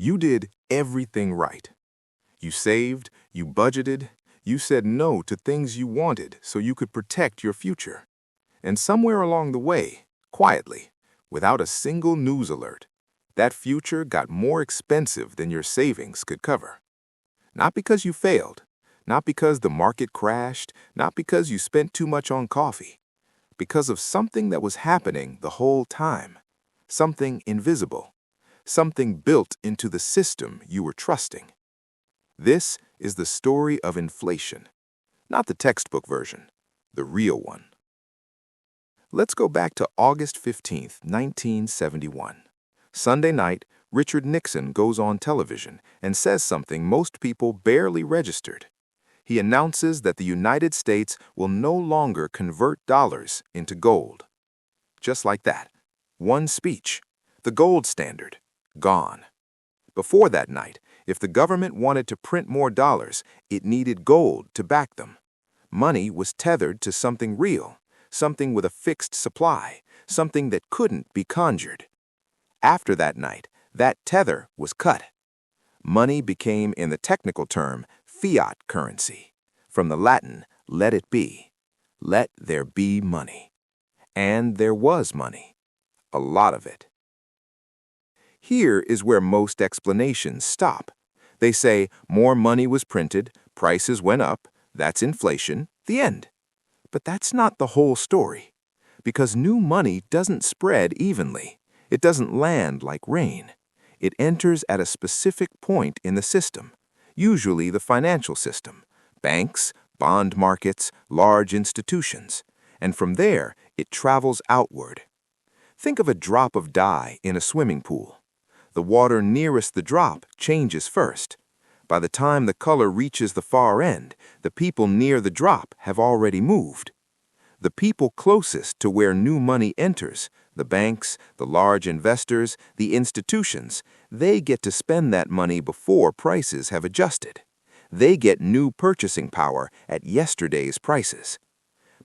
You did everything right. You saved, you budgeted, you said no to things you wanted so you could protect your future. And somewhere along the way, quietly, without a single news alert, that future got more expensive than your savings could cover. Not because you failed, not because the market crashed, not because you spent too much on coffee, because of something that was happening the whole time, something invisible, something built into the system you were trusting. This is the story of inflation, not the textbook version, the real one. Let's go back to August 15th, 1971. Sunday night, Richard Nixon goes on television and says something most people barely registered. He announces that the United States will no longer convert dollars into gold. Just like that, one speech, the gold standard, gone. Before that night, if the government wanted to print more dollars, it needed gold to back them. Money was tethered to something real, something with a fixed supply, something that couldn't be conjured. After that night, that tether was cut. Money became, in the technical term, fiat currency. From the Latin, let it be. Let there be money. And there was money. A lot of it. Here is where most explanations stop. They say more money was printed, prices went up, that's inflation, the end. But that's not the whole story. Because new money doesn't spread evenly. It doesn't land like rain. It enters at a specific point in the system, usually the financial system, banks, bond markets, large institutions. And from there, it travels outward. Think of a drop of dye in a swimming pool. The water nearest the drop changes first. By the time the color reaches the far end, the people near the drop have already moved. The people closest to where new money enters, the banks, the large investors, the institutions, they get to spend that money before prices have adjusted. They get new purchasing power at yesterday's prices.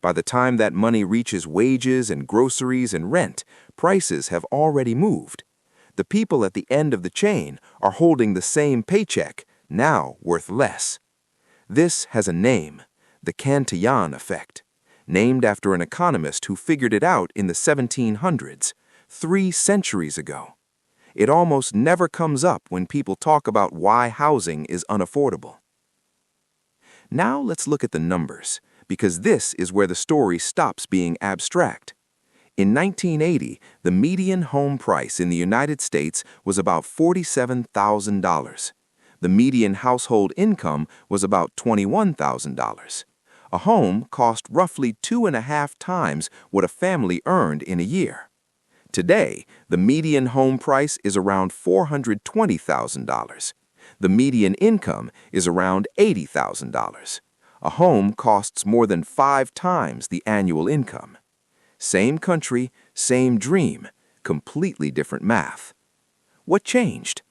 By the time that money reaches wages and groceries and rent, prices have already moved. The people at the end of the chain are holding the same paycheck, now worth less. This has a name, the Cantillon Effect, named after an economist who figured it out in the 1700s, 3 centuries ago. It almost never comes up when people talk about why housing is unaffordable. Now let's look at the numbers, because this is where the story stops being abstract. In 1980, the median home price in the United States was about $47,000. The median household income was about $21,000. A home cost roughly 2.5 times what a family earned in a year. Today, the median home price is around $420,000. The median income is around $80,000. A home costs more than 5 times the annual income. Same country, same dream, completely different math. What changed?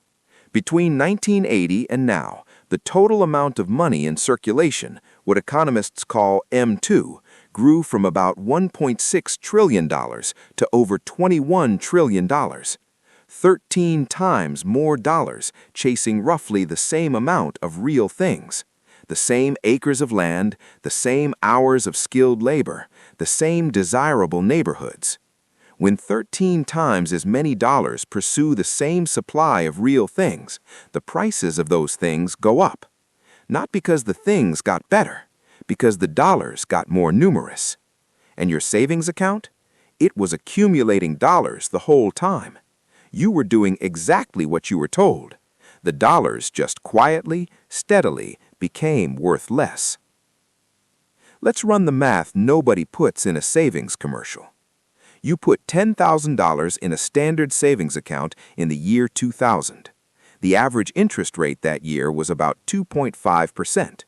Between 1980 and now, the total amount of money in circulation, what economists call M2, grew from about $1.6 trillion to over $21 trillion. 13 times more dollars chasing roughly the same amount of real things. The same acres of land, the same hours of skilled labor, the same desirable neighborhoods. When 13 times as many dollars pursue the same supply of real things, the prices of those things go up. Not because the things got better, because the dollars got more numerous. And your savings account? It was accumulating dollars the whole time. You were doing exactly what you were told. The dollars just quietly, steadily became worth less. Let's run the math nobody puts in a savings commercial. You put $10,000 in a standard savings account in the year 2000. The average interest rate that year was about 2.5%.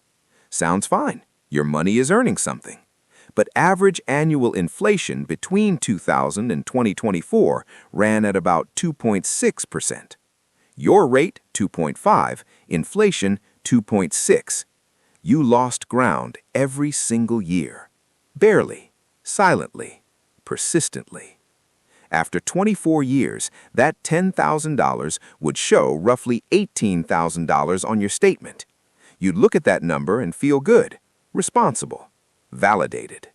Sounds fine. Your money is earning something. But average annual inflation between 2000 and 2024 ran at about 2.6%. Your rate, 2.5, inflation, 2.6. You lost ground every single year. Barely, silently, persistently. After 24 years, that $10,000 would show roughly $18,000 on your statement. You'd look at that number and feel good, responsible, validated.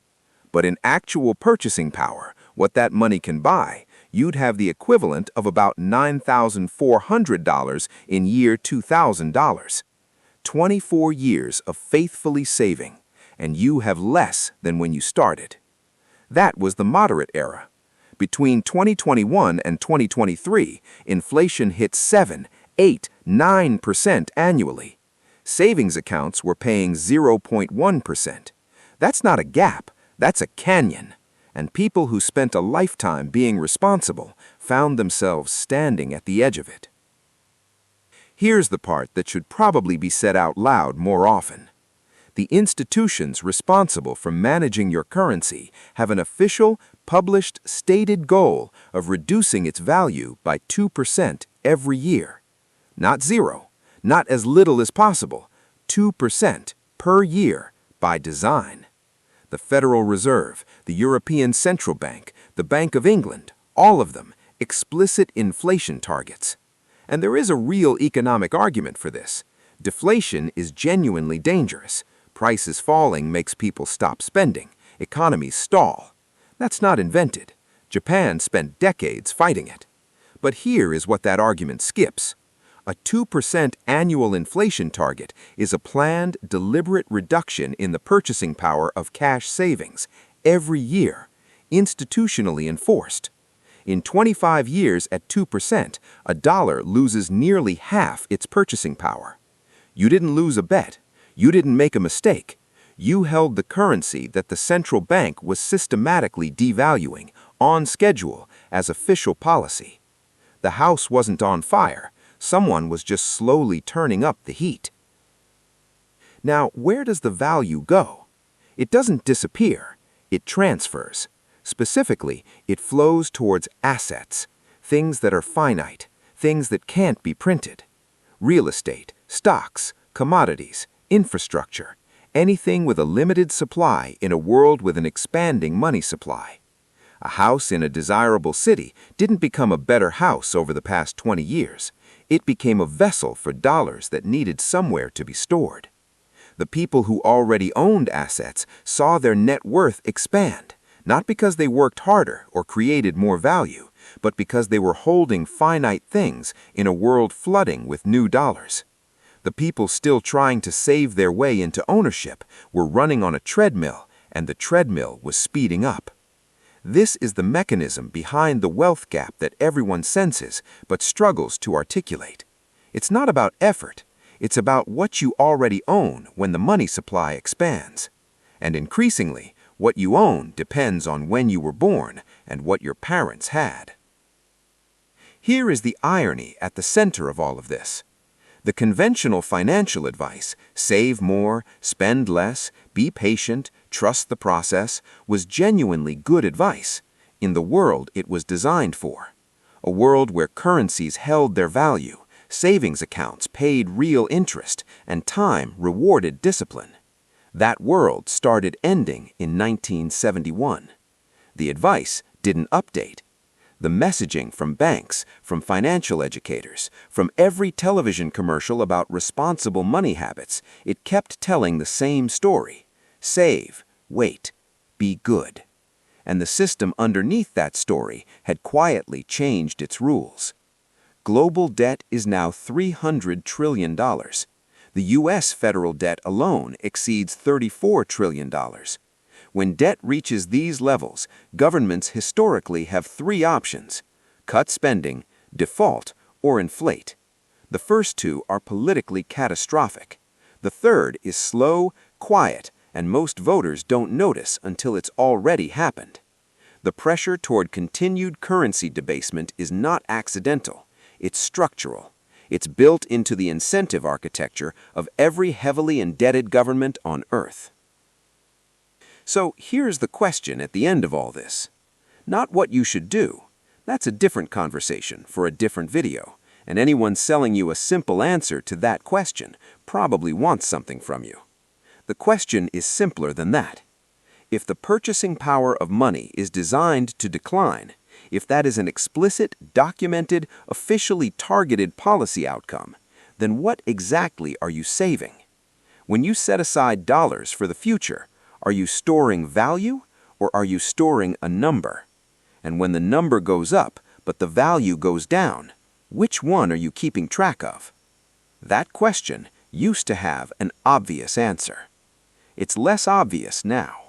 But in actual purchasing power, what that money can buy, you'd have the equivalent of about $9,400 in year $2,000. 24 years of faithfully saving, and you have less than when you started. That was the moderate era. Between 2021 and 2023, inflation hit 7, 8, 9% annually. Savings accounts were paying 0.1%. That's not a gap, that's a canyon. And people who spent a lifetime being responsible found themselves standing at the edge of it. Here's the part that should probably be said out loud more often. The institutions responsible for managing your currency have an official, published, stated goal of reducing its value by 2% every year. Not zero, not as little as possible, 2% per year by design. The Federal Reserve, the European Central Bank, the Bank of England, all of them, explicit inflation targets. And there is a real economic argument for this. Deflation is genuinely dangerous. Prices falling makes people stop spending. Economies stall. That's not invented. Japan spent decades fighting it. But here is what that argument skips. A 2% annual inflation target is a planned, deliberate reduction in the purchasing power of cash savings every year, institutionally enforced. In 25 years at 2%, a dollar loses nearly half its purchasing power. You didn't lose a bet. You didn't make a mistake. You held the currency that the central bank was systematically devaluing, on schedule, as official policy. The house wasn't on fire. Someone was just slowly turning up the heat. Now, where does the value go? It doesn't disappear. It transfers. Specifically, it flows towards assets, things that are finite, things that can't be printed. Real estate, stocks, commodities, infrastructure, anything with a limited supply in a world with an expanding money supply. A house in a desirable city didn't become a better house over the past 20 years. It became a vessel for dollars that needed somewhere to be stored. The people who already owned assets saw their net worth expand, not because they worked harder or created more value, but because they were holding finite things in a world flooding with new dollars. The people still trying to save their way into ownership were running on a treadmill, and the treadmill was speeding up. This is the mechanism behind the wealth gap that everyone senses but struggles to articulate. It's not about effort. It's about what you already own when the money supply expands. And increasingly, what you own depends on when you were born and what your parents had. Here is the irony at the center of all of this. The conventional financial advice, save more, spend less, be patient, trust the process, was genuinely good advice in the world it was designed for. A world where currencies held their value, savings accounts paid real interest, and time rewarded discipline. That world started ending in 1971. The advice didn't update. The messaging from banks, from financial educators, from every television commercial about responsible money habits, it kept telling the same story. Save, wait, be good. And the system underneath that story had quietly changed its rules. Global debt is now $300 trillion. The U.S. federal debt alone exceeds $34 trillion. When debt reaches these levels, governments historically have three options: cut spending, default, or inflate. The first two are politically catastrophic. The third is slow, quiet, and most voters don't notice until it's already happened. The pressure toward continued currency debasement is not accidental. It's structural. It's built into the incentive architecture of every heavily indebted government on Earth. So here's the question at the end of all this. Not what you should do. That's a different conversation for a different video, and anyone selling you a simple answer to that question probably wants something from you. The question is simpler than that. If the purchasing power of money is designed to decline, If that is an explicit, documented, officially targeted policy outcome, then what exactly are you saving? When you set aside dollars for the future, are you storing value or are you storing a number? And when the number goes up but the value goes down, which one are you keeping track of? That question used to have an obvious answer. It's less obvious now.